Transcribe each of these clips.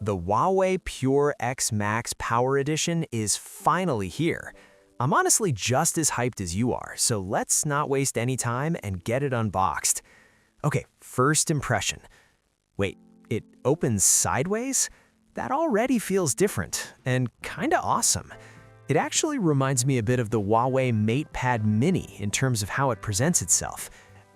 The Huawei Pure X Max Power Edition is finally here. I'm honestly just as hyped as you are, so let's not waste any time and get it unboxed. Okay, first impression. Wait, it opens sideways? That already feels different and kinda awesome. It actually reminds me a bit of the Huawei MatePad Mini in terms of how it presents itself.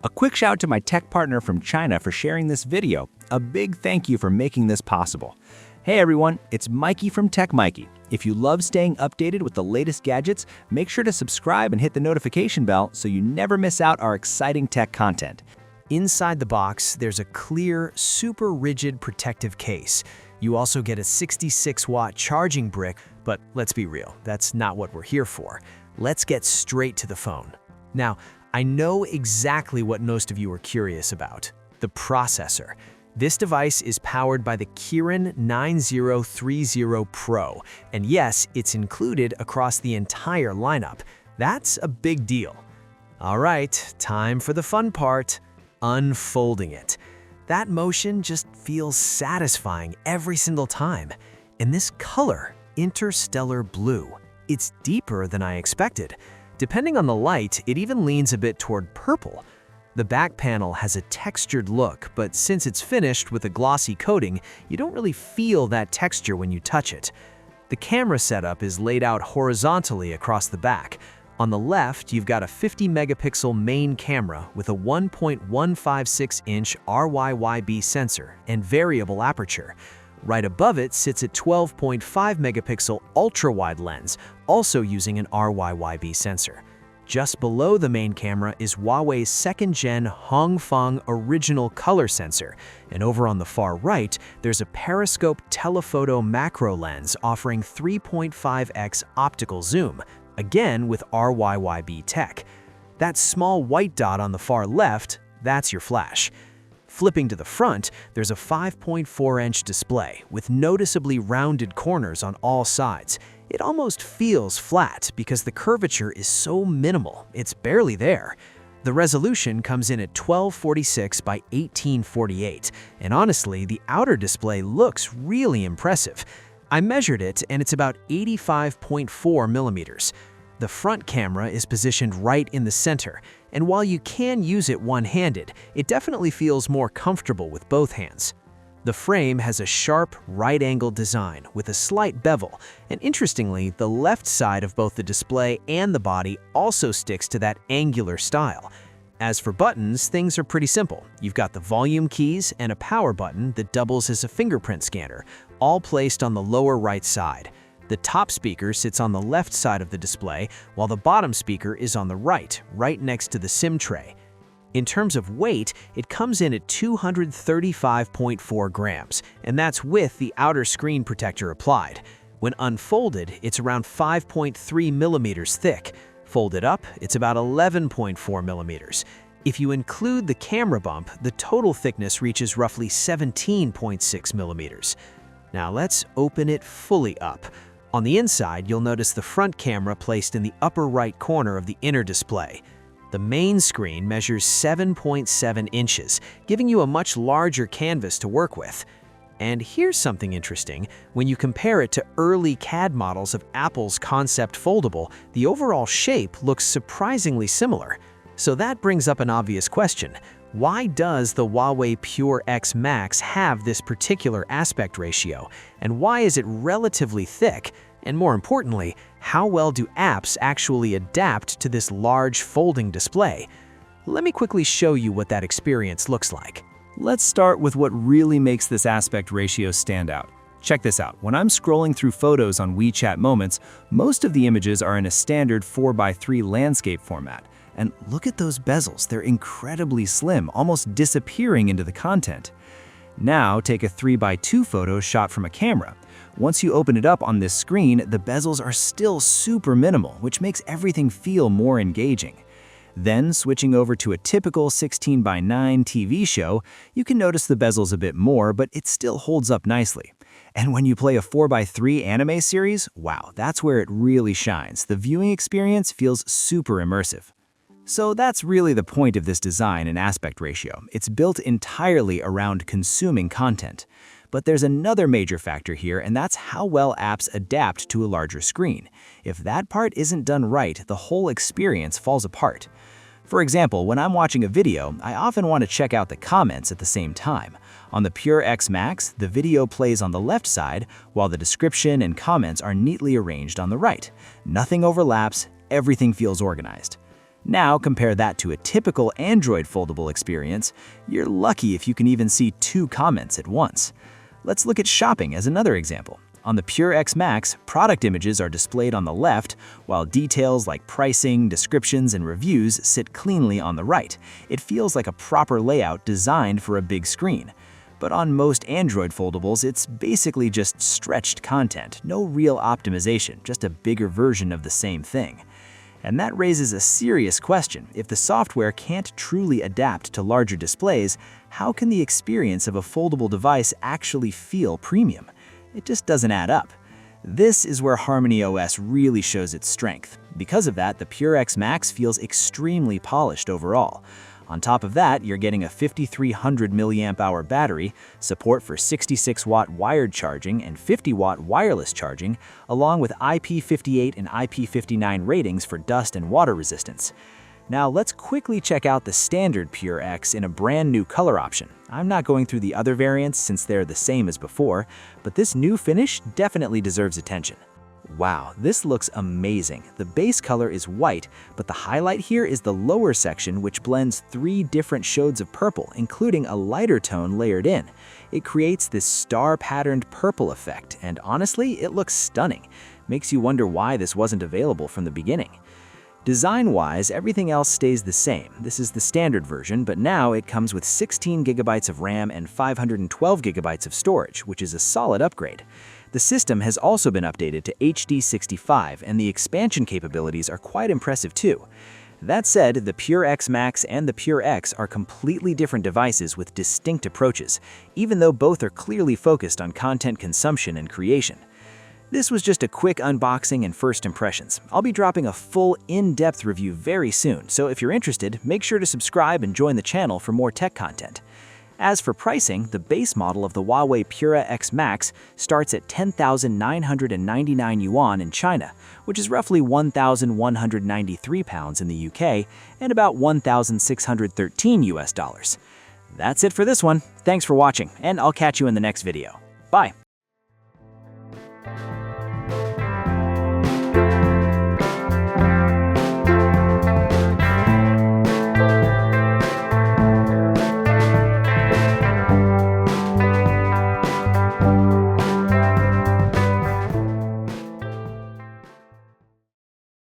A quick shout out to my tech partner from China for sharing this video. A big thank you for making this possible. Hey everyone, it's Maiky from techmaiky. If you love staying updated with the latest gadgets, make sure to subscribe and hit the notification bell so you never miss out our exciting tech content. Inside the box, there's a clear, super rigid protective case. You also get a 66-watt charging brick, but let's be real, that's not what we're here for. Let's get straight to the phone. Now, I know exactly what most of you are curious about: the processor. This device is powered by the Kirin 9030 Pro, and yes, it's included across the entire lineup. That's a big deal. All right, time for the fun part: unfolding it. That motion just feels satisfying every single time. And this color, Interstellar Blue, it's deeper than I expected. Depending on the light, it even leans a bit toward purple. The back panel has a textured look, but since it's finished with a glossy coating, you don't really feel that texture when you touch it. The camera setup is laid out horizontally across the back. On the left, you've got a 50-megapixel main camera with a 1.156-inch RYYB sensor and variable aperture. Right above it sits a 12.5-megapixel ultra-wide lens, also using an RYYB sensor. Just below the main camera is Huawei's second-gen Hongfeng original color sensor, and over on the far right, there's a periscope telephoto macro lens offering 3.5x optical zoom, again with RYYB tech. That small white dot on the far left, that's your flash. Flipping to the front, there's a 5.4-inch display with noticeably rounded corners on all sides. It almost feels flat because the curvature is so minimal, it's barely there. The resolution comes in at 1246 by 1848, and honestly, the outer display looks really impressive. I measured it and it's about 85.4 millimeters. The front camera is positioned right in the center, and while you can use it one-handed, it definitely feels more comfortable with both hands. The frame has a sharp, right-angled design with a slight bevel, and interestingly, the left side of both the display and the body also sticks to that angular style. As for buttons, things are pretty simple. You've got the volume keys and a power button that doubles as a fingerprint scanner, all placed on the lower right side. The top speaker sits on the left side of the display, while the bottom speaker is on the right next to the SIM tray. In terms of weight, it comes in at 235.4 grams, and that's with the outer screen protector applied. When unfolded, it's around 5.3 millimeters thick. Folded up, it's about 11.4 millimeters. If you include the camera bump, the total thickness reaches roughly 17.6 millimeters. Now let's open it fully up. On the inside, you'll notice the front camera placed in the upper right corner of the inner display. The main screen measures 7.7 inches, giving you a much larger canvas to work with. And here's something interesting: when you compare it to early CAD models of Apple's concept foldable, the overall shape looks surprisingly similar. So that brings up an obvious question: why does the Huawei Pure X Max have this particular aspect ratio? And why is it relatively thick? And more importantly, how well do apps actually adapt to this large folding display? Let me quickly show you what that experience looks like. Let's start with what really makes this aspect ratio stand out. Check this out. When I'm scrolling through photos on WeChat Moments, most of the images are in a standard 4:3 landscape format. And look at those bezels, they're incredibly slim, almost disappearing into the content. Now take a 3:2 photo shot from a camera. Once you open it up on this screen, the bezels are still super minimal, which makes everything feel more engaging. Then, switching over to a typical 16:9 TV show, you can notice the bezels a bit more, but it still holds up nicely. And when you play a 4:3 anime series, wow, that's where it really shines. The viewing experience feels super immersive. So that's really the point of this design and aspect ratio. It's built entirely around consuming content. But there's another major factor here, and that's how well apps adapt to a larger screen. If that part isn't done right, the whole experience falls apart. For example, when I'm watching a video, I often want to check out the comments at the same time. On the Pura X Max, the video plays on the left side, while the description and comments are neatly arranged on the right. Nothing overlaps, everything feels organized. Now compare that to a typical Android foldable experience. You're lucky if you can even see 2 comments at once. Let's look at shopping as another example. On the Pura X Max, product images are displayed on the left, while details like pricing, descriptions, and reviews sit cleanly on the right. It feels like a proper layout designed for a big screen. But on most Android foldables, it's basically just stretched content, no real optimization, just a bigger version of the same thing. And that raises a serious question. If the software can't truly adapt to larger displays, how can the experience of a foldable device actually feel premium? It just doesn't add up. This is where HarmonyOS really shows its strength. Because of that, the Pura X Max feels extremely polished overall. On top of that, you're getting a 5300 mAh battery, support for 66-watt wired charging and 50-watt wireless charging, along with IP58 and IP59 ratings for dust and water resistance. Now let's quickly check out the standard Pura X in a brand new color option. I'm not going through the other variants since they're the same as before, but this new finish definitely deserves attention. Wow, this looks amazing. The base color is white, but the highlight here is the lower section, which blends 3 different shades of purple, including a lighter tone layered in. It creates this star-patterned purple effect, and honestly, it looks stunning. Makes you wonder why this wasn't available from the beginning. Design-wise, everything else stays the same. This is the standard version, but now it comes with 16 GB of RAM and 512 GB of storage, which is a solid upgrade. The system has also been updated to HD65, and the expansion capabilities are quite impressive too. That said, the Pura X Max and the Pura X are completely different devices with distinct approaches, even though both are clearly focused on content consumption and creation. This was just a quick unboxing and first impressions. I'll be dropping a full, in-depth review very soon, so if you're interested, make sure to subscribe and join the channel for more tech content. As for pricing, the base model of the Huawei Pura X Max starts at 10,999 yuan in China, which is roughly 1,193 pounds in the UK and about 1,613 US dollars. That's it for this one. Thanks for watching, and I'll catch you in the next video. Bye!